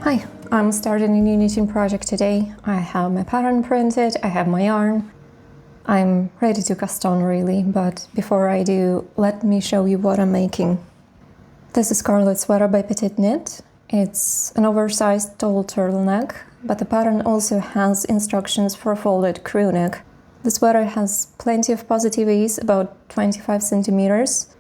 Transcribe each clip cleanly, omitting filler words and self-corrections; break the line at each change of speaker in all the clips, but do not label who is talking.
Hi, I'm starting a new knitting project today. I have my pattern printed, I have my yarn. I'm ready to cast on really, but before I do, let me show you what I'm making. This is Scarlet sweater by PetiteKnit. It's an oversized tall turtleneck, but the pattern also has instructions for a folded crew neck. The sweater has plenty of positive ease, about 25 centimeters,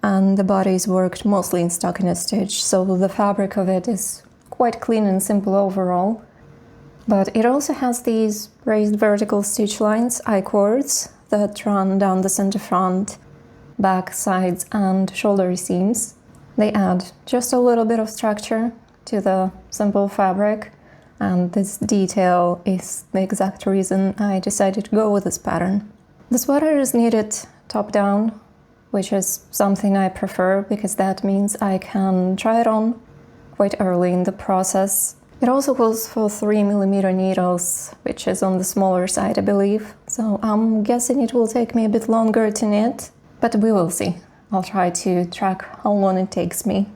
and the body is worked mostly in stockinette stitch, so the fabric of it is quite clean and simple overall. But it also has these raised vertical stitch lines, I-cords, that run down the center front, back, sides and shoulder seams. They add just a little bit of structure to the simple fabric, and this detail is the exact reason I decided to go with this pattern. The sweater is knitted top down, which is something I prefer because that means I can try it on quite early in the process. It also calls for 3mm needles, which is on the smaller side, I believe. So I'm guessing it will take me a bit longer to knit, but we will see. I'll try to track how long it takes me.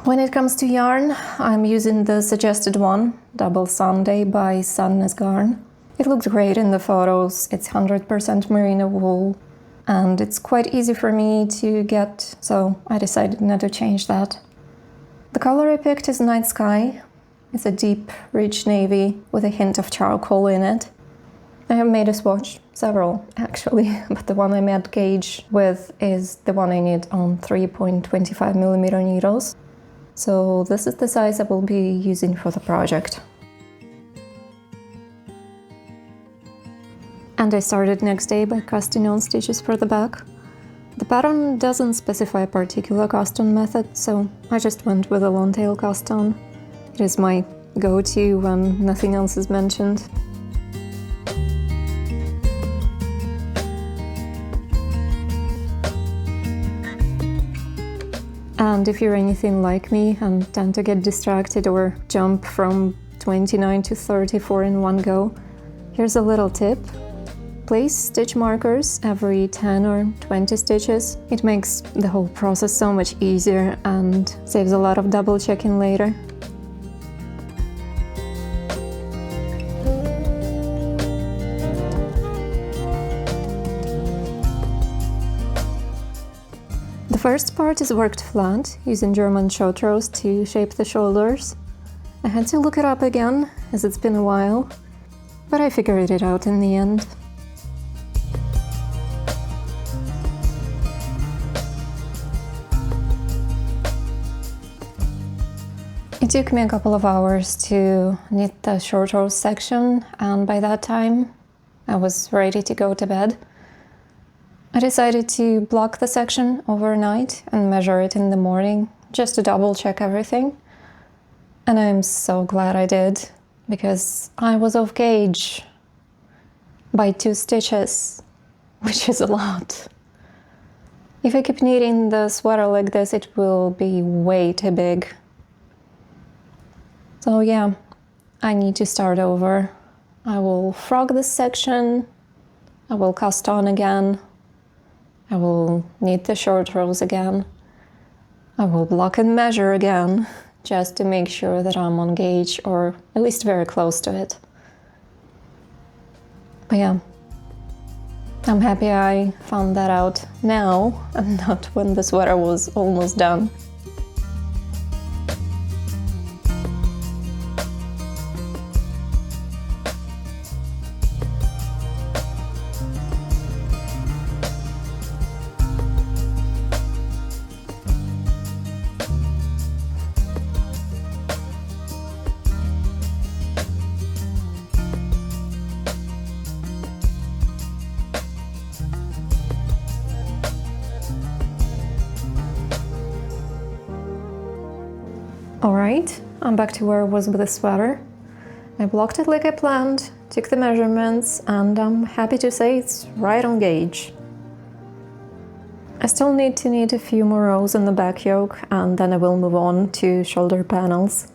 When it comes to yarn, I'm using the suggested one, Double Sunday by Sandnes Garn. It looked great in the photos. It's 100% merino wool, and it's quite easy for me to get, so I decided not to change that. The color I picked is Night Sky. It's a deep, rich navy with a hint of charcoal in it. I have made a swatch, several actually, but the one I made gauge with is the one I knit on 3.25mm needles. So this is the size I will be using for the project. And I started next day by casting on stitches for the back. The pattern doesn't specify a particular cast-on method, so I just went with a long tail cast-on. It is my go-to when nothing else is mentioned. And if you're anything like me and tend to get distracted or jump from 29 to 34 in one go, here's a little tip. Place stitch markers every 10 or 20 stitches. It makes the whole process so much easier and saves a lot of double checking later. The first part is worked flat, using German short rows to shape the shoulders. I had to look it up again, as it's been a while, but I figured it out in the end. It took me a couple of hours to knit the short rows section, and by that time I was ready to go to bed. I decided to block the section overnight and measure it in the morning, just to double check everything. And I'm so glad I did, because I was off gauge by 2 stitches, which is a lot. If I keep knitting the sweater like this, it will be way too big. So yeah, I need to start over. I will frog this section, I will cast on again, I will knit the short rows again, I will block and measure again, just to make sure that I'm on gauge, or at least very close to it. But yeah, I'm happy I found that out now and not when the sweater was almost done. Alright, I'm back to where I was with the sweater. I blocked it like I planned, took the measurements, and I'm happy to say it's right on gauge. I still need to knit a few more rows on the back yoke, and then I will move on to shoulder panels.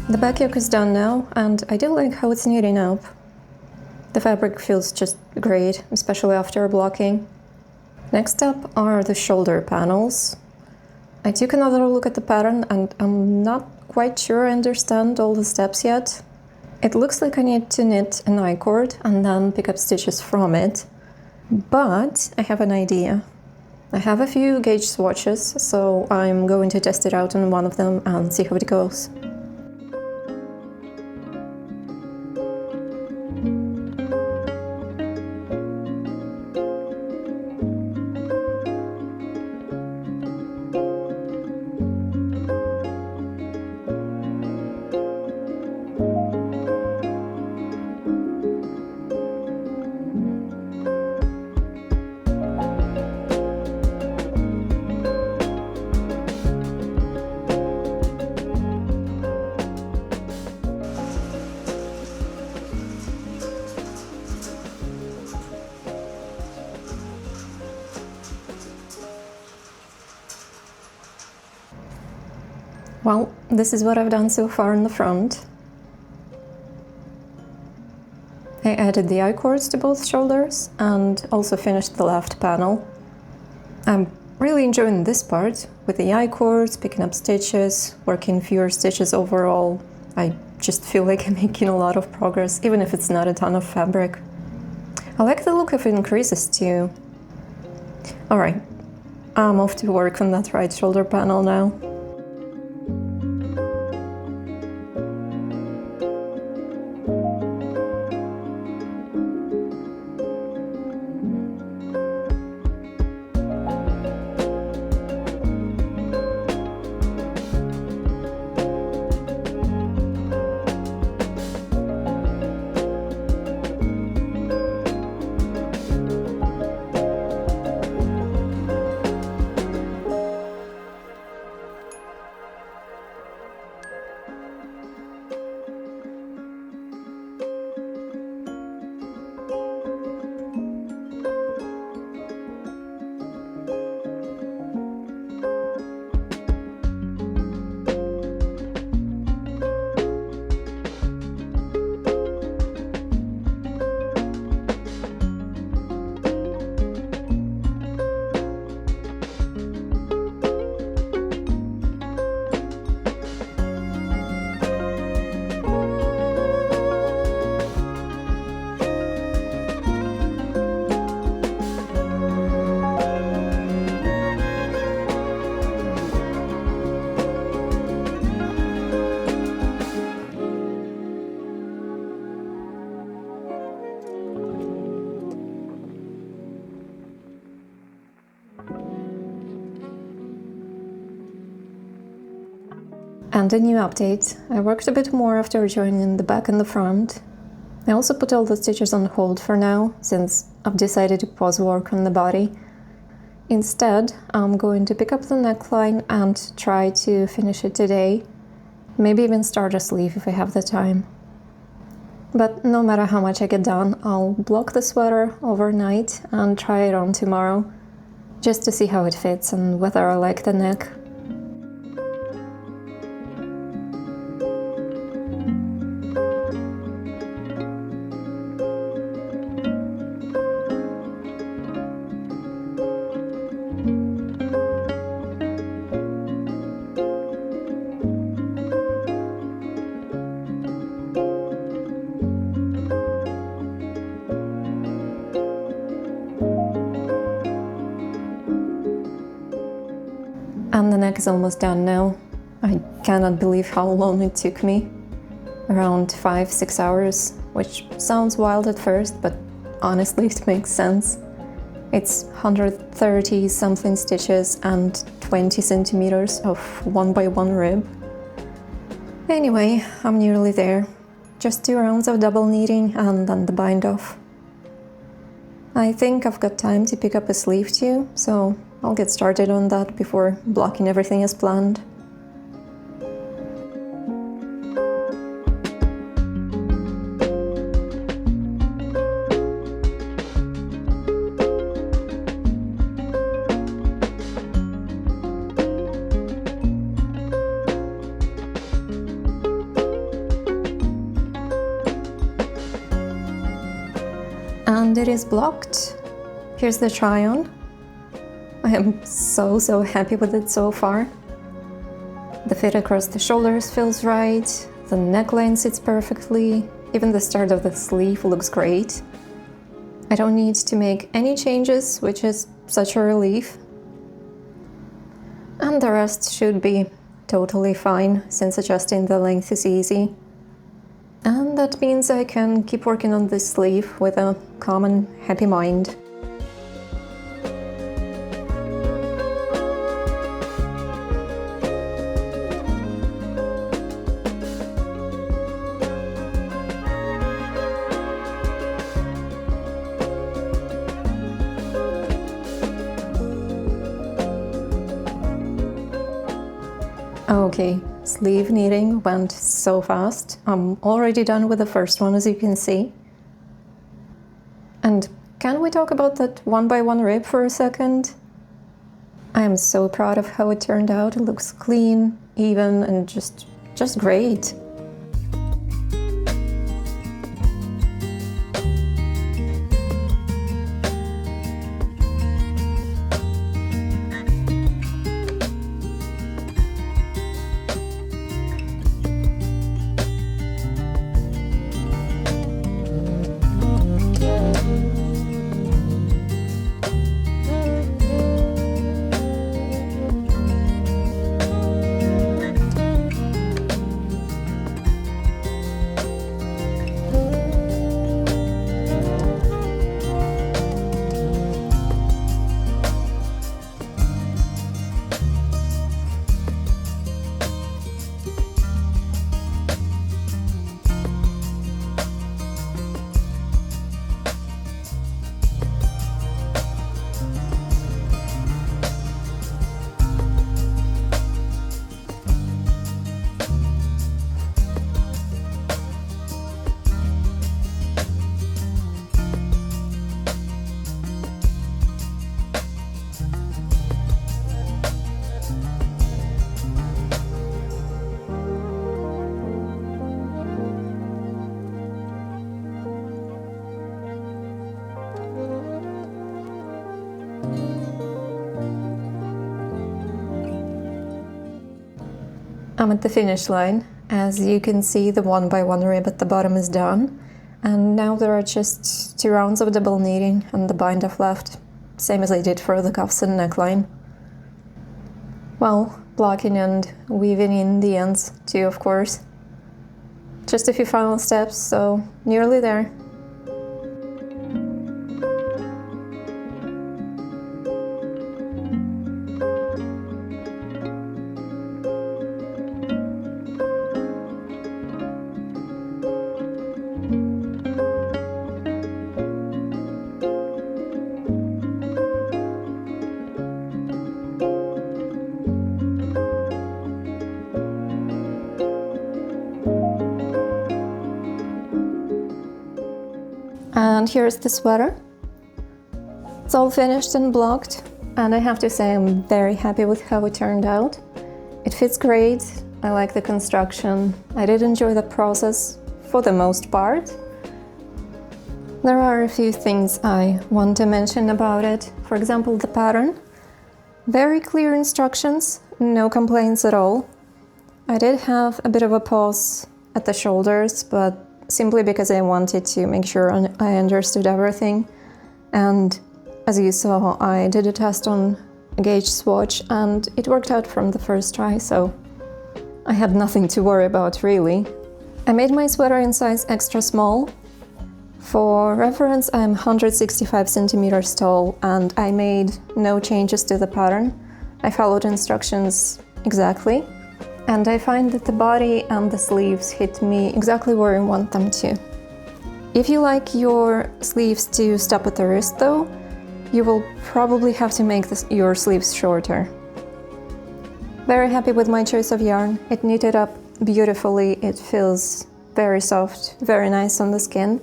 The back yoke is done now, and I do like how it's knitting up. The fabric feels just great, especially after blocking. Next up are the shoulder panels. I took another look at the pattern and I'm not quite sure I understand all the steps yet. It looks like I need to knit an I-cord and then pick up stitches from it. But I have an idea. I have a few gauge swatches, so I'm going to test it out on one of them and see how it goes. Well, this is what I've done so far in the front. I added the I-cords to both shoulders and also finished the left panel. I'm really enjoying this part with the I-cords, picking up stitches, working fewer stitches overall. I just feel like I'm making a lot of progress, even if it's not a ton of fabric. I like the look of increases too. Alright, I'm off to work on that right shoulder panel now. And a new update. I worked a bit more after joining the back and the front. I also put all the stitches on hold for now, since I've decided to pause work on the body. Instead, I'm going to pick up the neckline and try to finish it today. Maybe even start a sleeve if I have the time. But no matter how much I get done, I'll block the sweater overnight and try it on tomorrow, just to see how it fits and whether I like the neck. And the neck is almost done now. I cannot believe how long it took me. Around 5-6 hours, which sounds wild at first, but honestly it makes sense. It's 130 something stitches and 20 centimeters of 1x1 rib. Anyway, I'm nearly there. Just 2 rounds of double knitting and then the bind off. I think I've got time to pick up a sleeve too, so I'll get started on that before blocking everything as planned. And it is blocked. Here's the try-on. I am so happy with it so far. The fit across the shoulders feels right, the neckline sits perfectly, even the start of the sleeve looks great. I don't need to make any changes, which is such a relief. And the rest should be totally fine, since adjusting the length is easy. And that means I can keep working on this sleeve with a calm and happy mind. Okay, sleeve knitting went so fast. I'm already done with the first one, as you can see. And can we talk about that 1x1 rib for a second? I am so proud of how it turned out. It looks clean, even, and just great. I'm at the finish line. As you can see, the 1x1 rib at the bottom is done. And now there are just 2 rounds of double knitting and the bind off left, same as I did for the cuffs and neckline. Well, blocking and weaving in the ends too, of course. Just a few final steps, so nearly there. And here's the sweater. It's all finished and blocked, and I have to say I'm very happy with how it turned out. It fits great, I like the construction, I did enjoy the process for the most part. There are a few things I want to mention about it. For example, the pattern. Very clear instructions, no complaints at all. I did have a bit of a pause at the shoulders, but simply because I wanted to make sure I understood everything. And as you saw, I did a test on a gauge swatch and it worked out from the first try, so I had nothing to worry about really. I made my sweater in size extra small. For reference, I'm 165 centimeters tall and I made no changes to the pattern. I followed instructions exactly. And I find that the body and the sleeves hit me exactly where I want them to. If you like your sleeves to stop at the wrist though, you will probably have to make your sleeves shorter. Very happy with my choice of yarn. It knitted up beautifully, it feels very soft, very nice on the skin.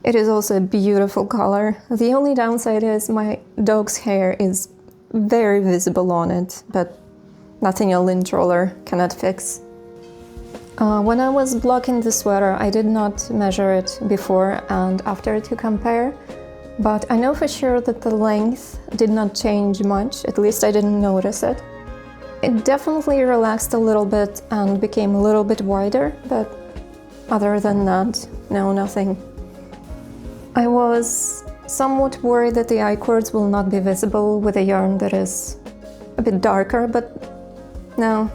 It is also a beautiful color. The only downside is my dog's hair is very visible on it, but nothing a lint roller cannot fix. When I was blocking the sweater, I did not measure it before and after to compare, but I know for sure that the length did not change much, at least I didn't notice it. It definitely relaxed a little bit and became a little bit wider, but other than that, no, nothing. I was somewhat worried that the I-cords will not be visible with a yarn that is a bit darker, but no,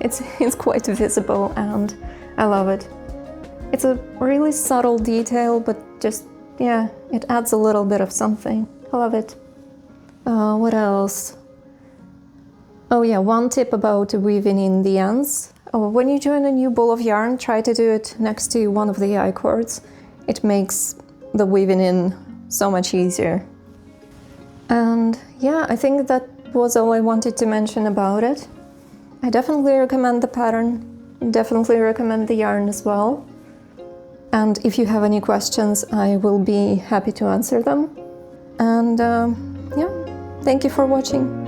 it's quite visible and I love it. It's a really subtle detail, but just, yeah, it adds a little bit of something. I love it. What else? Oh yeah, one tip about weaving in the ends. When you join a new ball of yarn, try to do it next to one of the I-cords. It makes the weaving in so much easier. And yeah, I think that was all I wanted to mention about it. I definitely recommend the pattern, definitely recommend the yarn as well. And if you have any questions, I will be happy to answer them. And yeah, thank you for watching.